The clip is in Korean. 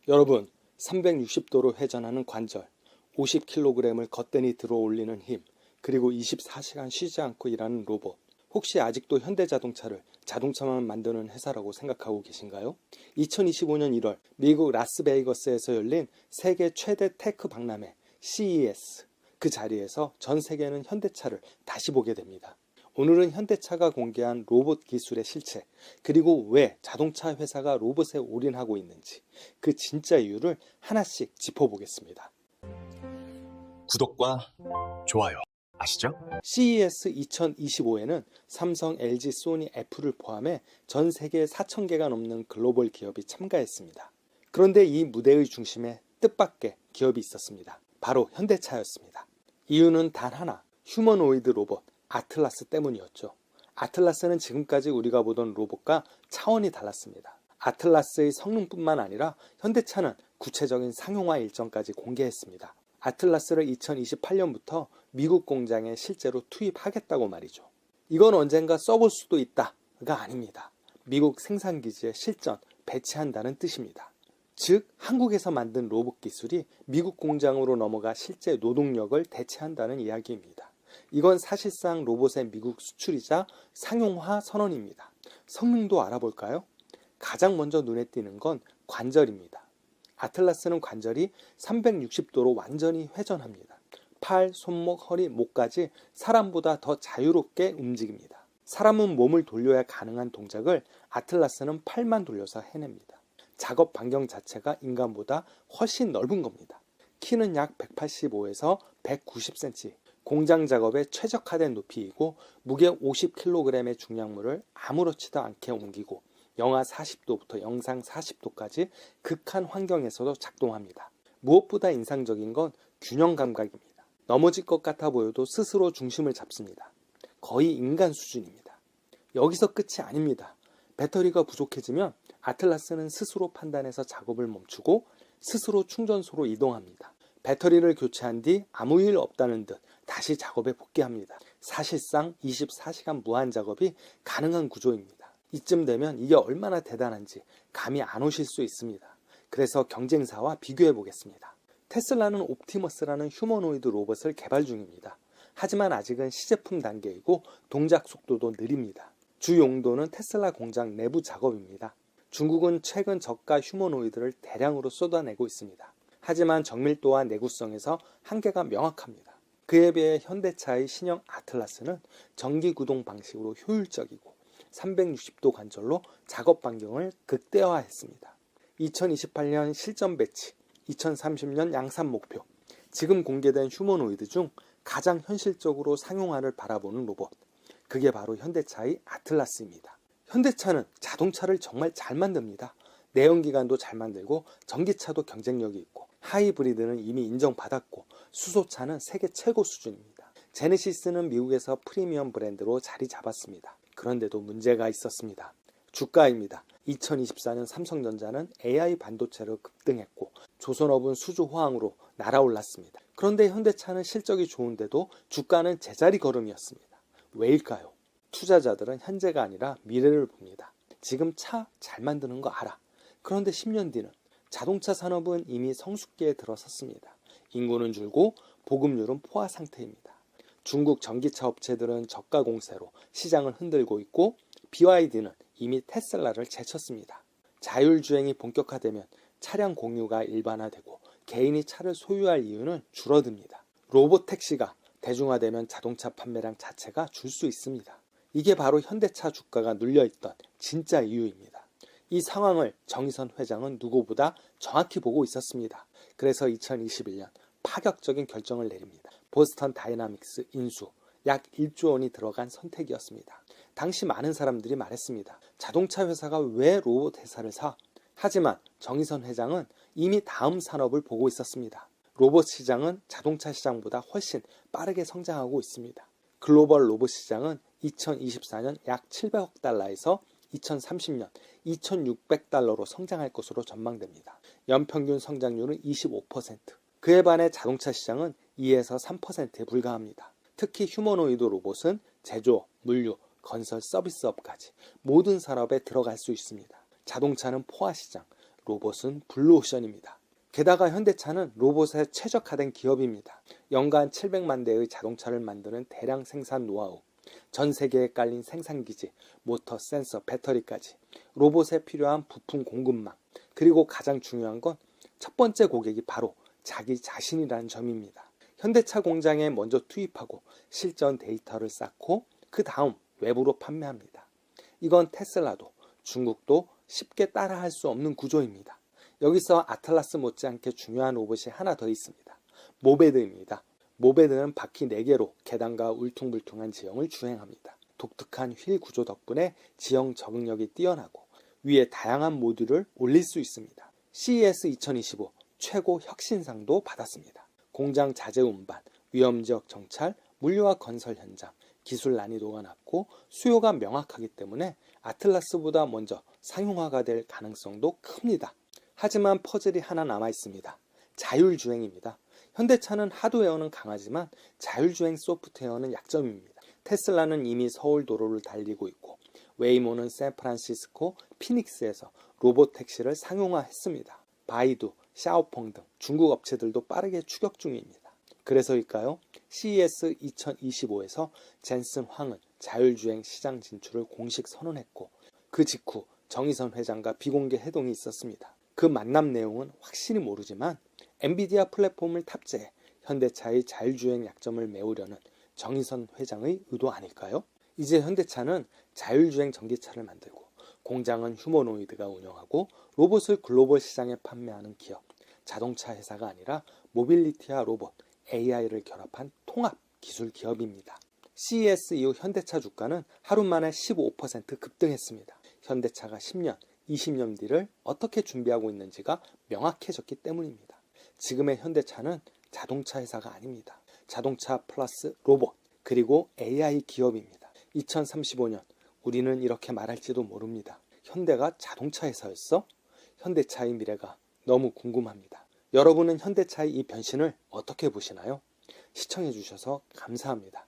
여러분, 360도로 회전하는 관절, 50kg을 거뜬히 들어 올리는 힘, 그리고 24시간 쉬지 않고 일하는 로봇. 혹시 아직도 현대자동차를 자동차만 만드는 회사라고 생각하고 계신가요? 2025년 1월 미국 라스베이거스에서 열린 세계 최대 테크 박람회 CES. 그 자리에서 전 세계는 현대차를 다시 보게 됩니다. 오늘은 현대차가 공개한 로봇 기술의 실체, 그리고 왜 자동차 회사가 로봇에 올인하고 있는지, 그 진짜 이유를 하나씩 짚어보겠습니다. 구독과 좋아요 아시죠? CES 2025에는 삼성, LG, 소니, 애플을 포함해 전 세계 4,000개가 넘는 글로벌 기업이 참가했습니다. 그런데 이 무대의 중심에 뜻밖의 기업이 있었습니다. 바로 현대차였습니다. 이유는 단 하나, 휴머노이드 로봇 아틀라스 때문이었죠. 아틀라스는 지금까지 우리가 보던 로봇과 차원이 달랐습니다. 아틀라스의 성능뿐만 아니라 현대차는 구체적인 상용화 일정까지 공개했습니다. 아틀라스를 2028년부터 미국 공장에 실제로 투입하겠다고 말이죠. 이건 언젠가 써볼 수도 있다가 아닙니다. 미국 생산기지에 실전 배치한다는 뜻입니다. 즉, 한국에서 만든 로봇 기술이 미국 공장으로 넘어가 실제 노동력을 대체한다는 이야기입니다. 이건 사실상 로봇의 미국 수출이자 상용화 선언입니다. 성능도 알아볼까요? 가장 먼저 눈에 띄는 건 관절입니다. 아틀라스는 관절이 360도로 완전히 회전합니다. 팔, 손목, 허리, 목까지 사람보다 더 자유롭게 움직입니다. 사람은 몸을 돌려야 가능한 동작을 아틀라스는 팔만 돌려서 해냅니다. 작업 반경 자체가 인간보다 훨씬 넓은 겁니다. 키는 약 185에서 190cm, 공장 작업에 최적화된 높이이고 무게 50kg의 중량물을 아무렇지도 않게 옮기고 영하 40도부터 영상 40도까지 극한 환경에서도 작동합니다. 무엇보다 인상적인 건 균형 감각입니다. 넘어질 것 같아 보여도 스스로 중심을 잡습니다. 거의 인간 수준입니다. 여기서 끝이 아닙니다. 배터리가 부족해지면 아틀라스는 스스로 판단해서 작업을 멈추고 스스로 충전소로 이동합니다. 배터리를 교체한 뒤 아무 일 없다는 듯 다시 작업에 복귀합니다. 사실상 24시간 무한 작업이 가능한 구조입니다. 이쯤 되면 이게 얼마나 대단한지 감이 안 오실 수 있습니다. 그래서 경쟁사와 비교해 보겠습니다. 테슬라는 옵티머스라는 휴머노이드 로봇을 개발 중입니다. 하지만 아직은 시제품 단계이고 동작 속도도 느립니다. 주 용도는 테슬라 공장 내부 작업입니다. 중국은 최근 저가 휴머노이드를 대량으로 쏟아내고 있습니다. 하지만 정밀도와 내구성에서 한계가 명확합니다. 그에 비해 현대차의 신형 아틀라스는 전기 구동 방식으로 효율적이고 360도 관절로 작업 반경을 극대화했습니다. 2028년 실전 배치, 2030년 양산 목표, 지금 공개된 휴머노이드 중 가장 현실적으로 상용화를 바라보는 로봇, 그게 바로 현대차의 아틀라스입니다. 현대차는 자동차를 정말 잘 만듭니다. 내연기관도 잘 만들고 전기차도 경쟁력이 있고 하이브리드는 이미 인정받았고 수소차는 세계 최고 수준입니다. 제네시스는 미국에서 프리미엄 브랜드로 자리 잡았습니다. 그런데도 문제가 있었습니다. 주가입니다. 2024년 삼성전자는 AI 반도체로 급등했고 조선업은 수주 호황으로 날아올랐습니다. 그런데 현대차는 실적이 좋은데도 주가는 제자리 걸음이었습니다. 왜일까요? 투자자들은 현재가 아니라 미래를 봅니다. 지금 차 잘 만드는 거 알아. 그런데 10년 뒤는 자동차 산업은 이미 성숙기에 들어섰습니다. 인구는 줄고 보급률은 포화 상태입니다. 중국 전기차 업체들은 저가 공세로 시장을 흔들고 있고 BYD는 이미 테슬라를 제쳤습니다. 자율주행이 본격화되면 차량 공유가 일반화되고 개인이 차를 소유할 이유는 줄어듭니다. 로봇 택시가 대중화되면 자동차 판매량 자체가 줄 수 있습니다. 이게 바로 현대차 주가가 눌려있던 진짜 이유입니다. 이 상황을 정의선 회장은 누구보다 정확히 보고 있었습니다. 그래서 2021년 파격적인 결정을 내립니다. 보스턴 다이나믹스 인수 약 1조 원이 들어간 선택이었습니다. 당시 많은 사람들이 말했습니다. 자동차 회사가 왜 로봇 회사를 사? 하지만 정의선 회장은 이미 다음 산업을 보고 있었습니다. 로봇 시장은 자동차 시장보다 훨씬 빠르게 성장하고 있습니다. 글로벌 로봇 시장은 2024년 약 700억 달러에서 2030년 2600달러로 성장할 것으로 전망됩니다. 연평균 성장률은 25%. 그에 반해 자동차 시장은 2에서 3%에 불과합니다. 특히 휴머노이드 로봇은 제조업, 물류, 건설, 서비스업까지 모든 산업에 들어갈 수 있습니다. 자동차는 포화 시장, 로봇은 블루오션입니다. 게다가 현대차는 로봇에 최적화된 기업입니다. 연간 700만 대의 자동차를 만드는 대량 생산 노하우, 전 세계에 깔린 생산기지, 모터, 센서, 배터리까지, 로봇에 필요한 부품 공급망, 그리고 가장 중요한 건 첫 번째 고객이 바로 자기 자신이라는 점입니다. 현대차 공장에 먼저 투입하고 실전 데이터를 쌓고 그 다음 외부로 판매합니다. 이건 테슬라도 중국도 쉽게 따라할 수 없는 구조입니다. 여기서 아틀라스 못지않게 중요한 로봇이 하나 더 있습니다. 모베드입니다. 모베드는 바퀴 4개로 계단과 울퉁불퉁한 지형을 주행합니다. 독특한 휠 구조 덕분에 지형 적응력이 뛰어나고 위에 다양한 모듈을 올릴 수 있습니다. CES 2025 최고 혁신상도 받았습니다. 공장 자재 운반, 위험지역 정찰, 물류와 건설 현장, 기술 난이도가 낮고 수요가 명확하기 때문에 아틀라스보다 먼저 상용화가 될 가능성도 큽니다. 하지만 퍼즐이 하나 남아 있습니다. 자율주행입니다. 현대차는 하드웨어는 강하지만 자율주행 소프트웨어는 약점입니다. 테슬라는 이미 서울 도로를 달리고 있고 웨이모는 샌프란시스코, 피닉스에서 로봇 택시를 상용화했습니다. 바이두, 샤오펑 등 중국 업체들도 빠르게 추격 중입니다. 그래서일까요? CES 2025에서 젠슨 황은 자율주행 시장 진출을 공식 선언했고 그 직후 정의선 회장과 비공개 회동이 있었습니다. 그 만남 내용은 확실히 모르지만 엔비디아 플랫폼을 탑재해 현대차의 자율주행 약점을 메우려는 정의선 회장의 의도 아닐까요? 이제 현대차는 자율주행 전기차를 만들고 공장은 휴머노이드가 운영하고 로봇을 글로벌 시장에 판매하는 기업, 자동차 회사가 아니라 모빌리티와 로봇, AI를 결합한 통합 기술 기업입니다. CES 이후 현대차 주가는 하루 만에 15% 급등했습니다. 현대차가 10년, 20년 뒤를 어떻게 준비하고 있는지가 명확해졌기 때문입니다. 지금의 현대차는 자동차 회사가 아닙니다. 자동차 플러스 로봇, 그리고 AI 기업입니다. 2035년 우리는 이렇게 말할지도 모릅니다. 현대가 자동차 회사였어? 현대차의 미래가 너무 궁금합니다. 여러분은 현대차의 이 변신을 어떻게 보시나요? 시청해주셔서 감사합니다.